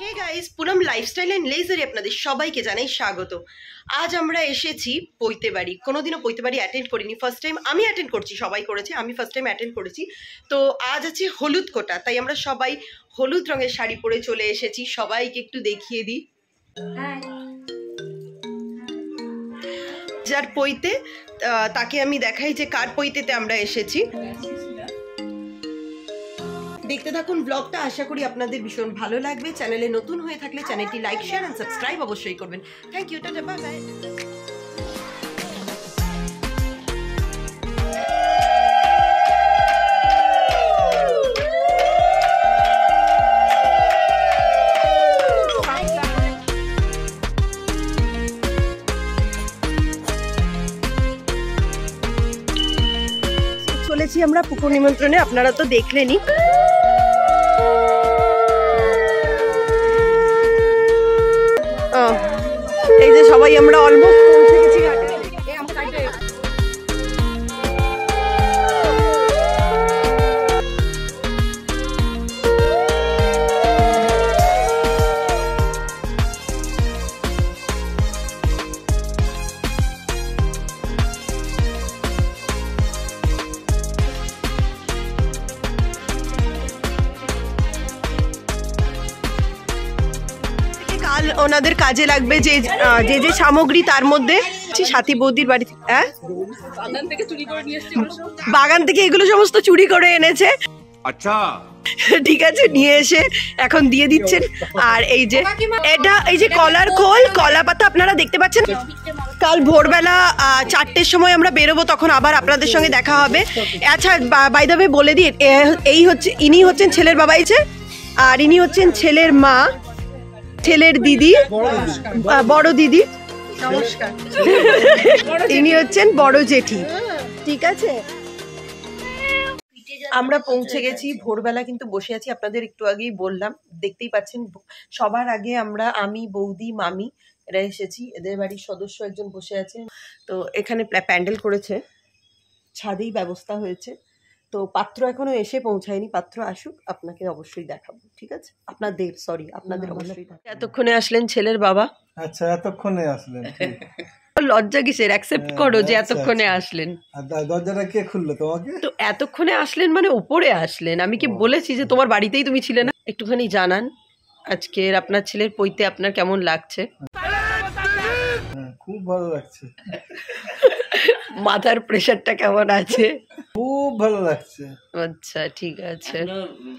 Hey guys, Poonam lifestyle and লেজারে আপনাদের সবাইকে জানাই স্বাগত। আজ আমরা এসেছি পৈতে বাড়ি। কোনোদিনও পৈতে বাড়ি অ্যাটেন্ড করিনি, ফার্স্ট টাইম আমি অ্যাটেন্ড করছি। সবাই করেছে, আমি ফার্স্ট টাইম অ্যাটেন্ড করেছি। তো আজ আছে হলুদ কোটা, তাই আমরা সবাই হলুদ রঙের শাড়ি পরে চলে এসেছি। সবাইকে একটু দেখিয়ে দিই। যার পৈতে তাকে আমি দেখাই যে কার পৈতেতে আমরা এসেছি। দেখতে থাকুন ব্লগটা, আশা করি আপনাদের ভীষণ ভালো লাগবে। চ্যানেলে নতুন হয়ে থাকলে চ্যানেলটি লাইক, শেয়ার এন্ড সাবস্ক্রাইব অবশ্যই করবেন। Thank you, ta-ta, bye bye. চলেছি আমরা পুকুর নিমন্ত্রণে, আপনারা তো দেখলেনই। এই যে সবাই আমরা অলমোস্ট পৌঁছে গেছি ঘাটে। ওনাদের কাজে লাগবে যে যে সামগ্রী, তার মধ্যে সাথী বৌদির বাড়ি বাগান থেকে এগুলো সমস্ত চুরি করে এনেছে। আচ্ছা ঠিক আছে, নিয়ে এসে এখন দিয়ে দিচ্ছেন। আর এই যে এটা, এই যে কলার খোল, কলা পাতা আপনারা দেখতে পাচ্ছেন। কাল ভোরবেলা 4টের সময় আমরা বেরোবো, তখন আবার আপনাদের সঙ্গে দেখা হবে। আচ্ছা বাই দ্য ওয়ে বলে দিই, এই হচ্ছে, ইনি হচ্ছেন ছেলের বাবা, আর ইনি হচ্ছেন ছেলের মা, ছেলের দিদি, বড় দিদি, নমস্কার। ইনি হচ্ছেন বড় জেঠি। ঠিক আছে, আমরা পৌঁছে গেছি। ভোরবেলা কিন্তু বসে আছি, আপনাদের একটু আগেই বললাম, দেখতেই পাচ্ছেন। সবার আগে আমি, বৌদি, মামি এরা এসেছি। এদের বাড়ির সদস্য একজন বসে আছে। তো এখানে প্যান্ডেল করেছে, ছাদেই ব্যবস্থা হয়েছে। তো পাত্র এখনো এসে পৌঁছায়নি, পাত্র আসুক, আপনাকে অবশ্যই দেখাবো। ঠিক আছে, আপনাদের অবশ্যই। এতক্ষণে আসলেন ছেলের বাবা। আচ্ছা, এতক্ষণে আসলেন, লজ্জা কিসের, অ্যাকসেপ্ট করো যে এতক্ষণে আসলেন। দরজাটা কে খুললো তোমাকে? তো এতক্ষণে আসলেন মানে উপরে আসলেন। আমি কি বলেছি যে তোমার বাড়িতেই তুমি ছিলে না? একটুখানি জানান আজকের আপনার ছেলের পৈতে আপনার কেমন লাগছে? খুব ভালো লাগছে। মাথার প্রেশারটা কেমন আছে? খুব ভালো লাগছে। আচ্ছা ঠিক আছে,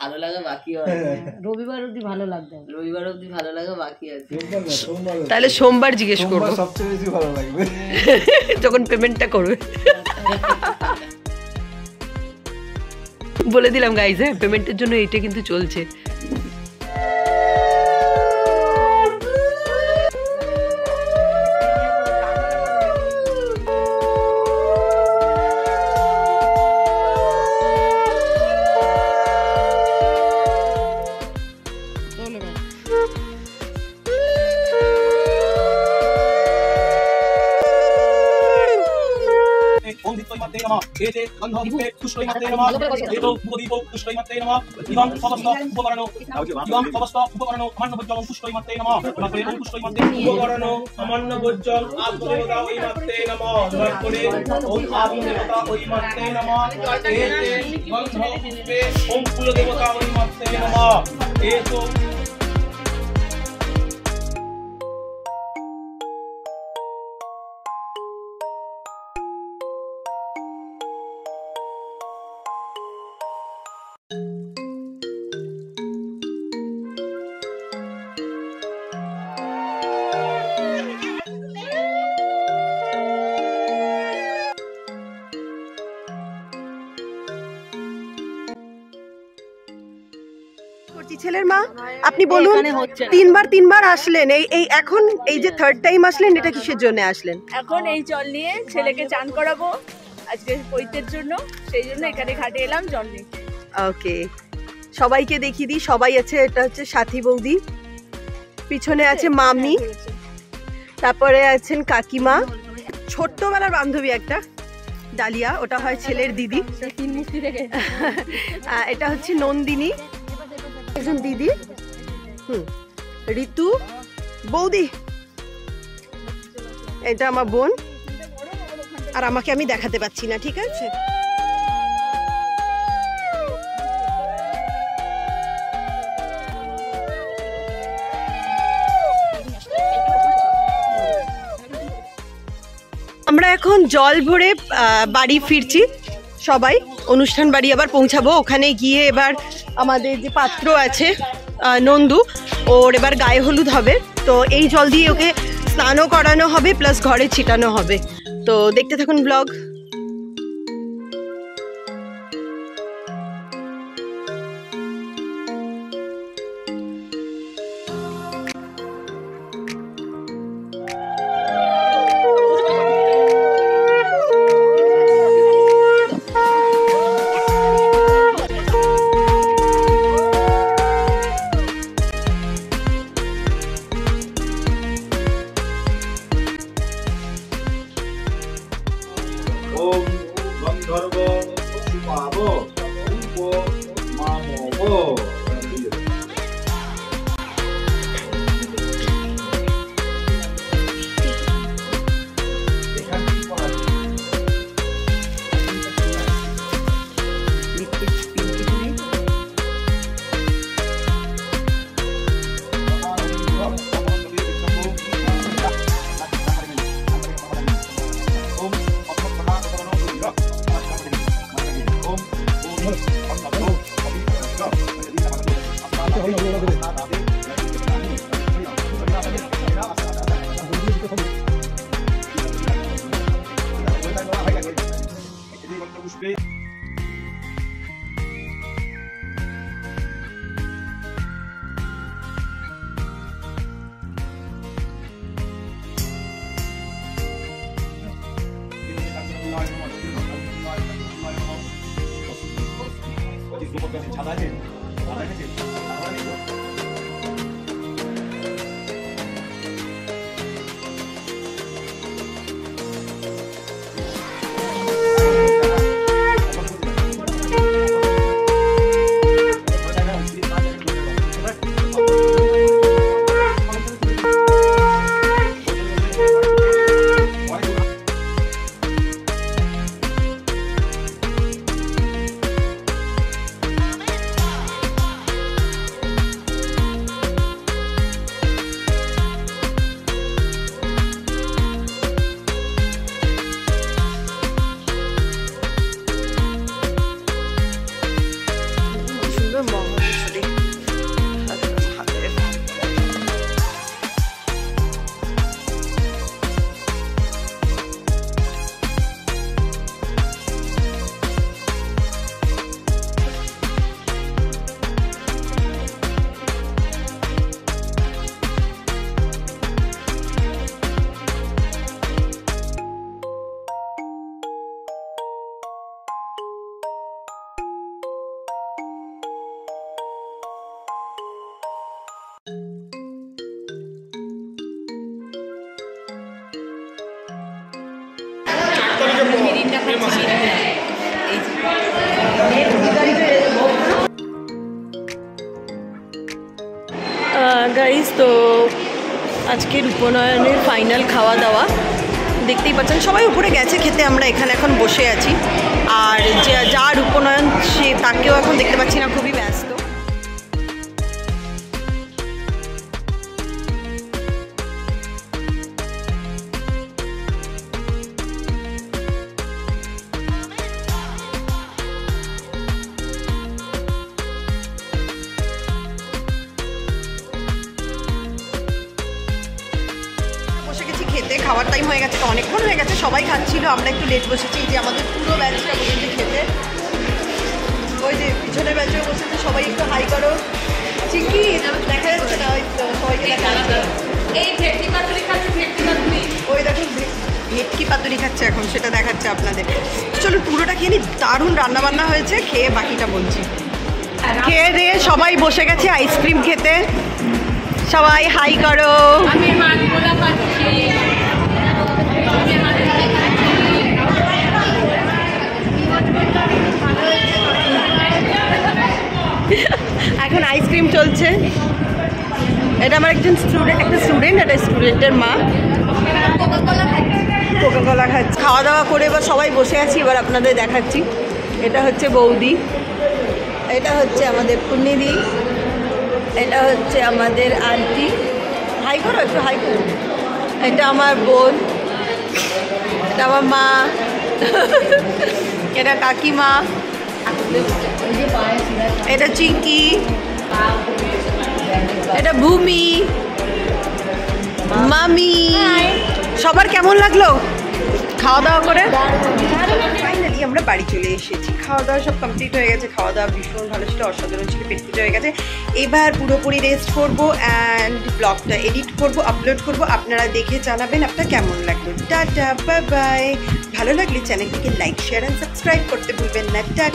ভালো লাগা বাকি আছে। রবিবার অবধি ভালো লাগবে, রবিবার অবধি ভালো লাগা বাকি আছে। তাহলে সোমবার জিজ্ঞেস করবো, সবচেয়ে বেশি ভালো লাগবে যখন পেমেন্টটা করবে। বলে দিলাম গাইজ, হ্যাঁ পেমেন্টের জন্য এইটা কিন্তু চলছে। ছেলের মা, আপনি বলুন, তিনবার আসলেন, এই এখন এই যে থার্ড টাইম আসলেন, এটা কিসের জন্য আসলেন? এখন এই জল নিয়ে ছেলেকে চান করাবো আজকে পৈতের জন্য, সেই জন্য এখানে ঘাটে এলাম জল নিয়ে। ওকে, সবাইকে দেখিয়ে দিই। সবাই আছে, এটা হচ্ছে সাথী বৌদি, পিছনে আছে মামি, তারপরে আছেন কাকিমা, ছোট্টবেলার বান্ধবী একটা ডালিয়া, ওটা হয় ছেলের দিদি। এটা হচ্ছে নন্দিনী, একজন দিদি। ঋতু, বৌদি, এটা আমার বোন, আর আমাকে আমি দেখাতে পাচ্ছি না, ঠিক আছে? আমরা এখন জল ভরে বাড়ি ফিরছি সবাই। অনুষ্ঠান বাড়ি আবার পৌঁছাবো, ওখানে গিয়ে এবার আমাদের যে পাত্র আছে নন্দু, ওর এবার গায়ে হলুদ হবে, তো এই জল দিয়ে ওকে স্নানও করানো হবে প্লাস ঘরে ছিটানো হবে। তো দেখতে থাকুন ব্লগ। গাইস, তো আজকের উপনয়নের ফাইনাল খাওয়া দাওয়া দেখতেই পাচ্ছেন, সবাই উপরে গেছে খেতে, আমরা এখানে এখন বসে আছি। আর যার উপনয়ন সে তাকেও এখন দেখতে পাচ্ছি না, খুবই ব্যস্ত। খেতে খাওয়ার টাইম হয়ে গেছে, অনেকক্ষণ হয়ে গেছে, সবাই খাচ্ছিল, আমরা একটু লেট বসেছি। যে আমাদের পুরো ব্যাচটা বসেছে খেতে, ওই যে পিছনের ব্যাচেও বসেছে, সবাই একটু হাই করো। চিকি দেখা যাচ্ছে না, ওই তো সবাইকে দেখা যাচ্ছে। এই ভেটকি পাতুরি খাচ্ছে, ভেটকি পাতুরি, ওই দেখুন ভেটকি পাতুরি খাচ্ছে এখন, সেটা দেখাচ্ছে আপনাদের। চলো পুরোটা খেয়ে নি, দারুণ রান্নাবান্না হয়েছে, খেয়ে বাকিটা বলছি। খেয়ে দিয়ে সবাই বসে গেছে আইসক্রিম খেতে, সবাই হাই করো। আমি মাছগুলা পাচ্ছি, এখন আইসক্রিম চলছে, এটা আমার একটা স্টুডেন্ট, এটা স্টুডেন্টের মা কোকাকোলা খাচ্ছে। খাওয়া দাওয়া করে এবার সবাই বসে আছি, এবার আপনাদের দেখাচ্ছি। এটা হচ্ছে বৌদি, এটা হচ্ছে আমাদের পুণ্যিদি, এটা হচ্ছে আমাদের আন্টি, হাই করো একটু, হাই করো। এটা আমার বোন, এটা আমার মা, এটা কাকিমা, এটা চিঙ্কি, এটা ভূমি, মামি। সবার কেমন লাগলো খাওয়া দাওয়া করে? ফাইনালি আমরা বাড়ি চলে এসেছি, খাওয়া দাওয়া সব কমপ্লিট হয়ে গেছে। খাওয়া দাওয়া ভীষণ ভালো ছিল, অসাধারণ ছিল, পেট পুজো হয়ে গেছে। এবার পুরোপুরি রেস্ট করবো অ্যান্ড ব্লগটা এডিট করব, আপলোড করব। আপনারা দেখে জানাবেন আপনার কেমন লাগলো। Tata, bye by. ভালো লাগলে চ্যানেলটিকে লাইক, শেয়ার অ্যান্ড সাবস্ক্রাইব করতে ভুলবেন না। টাটা।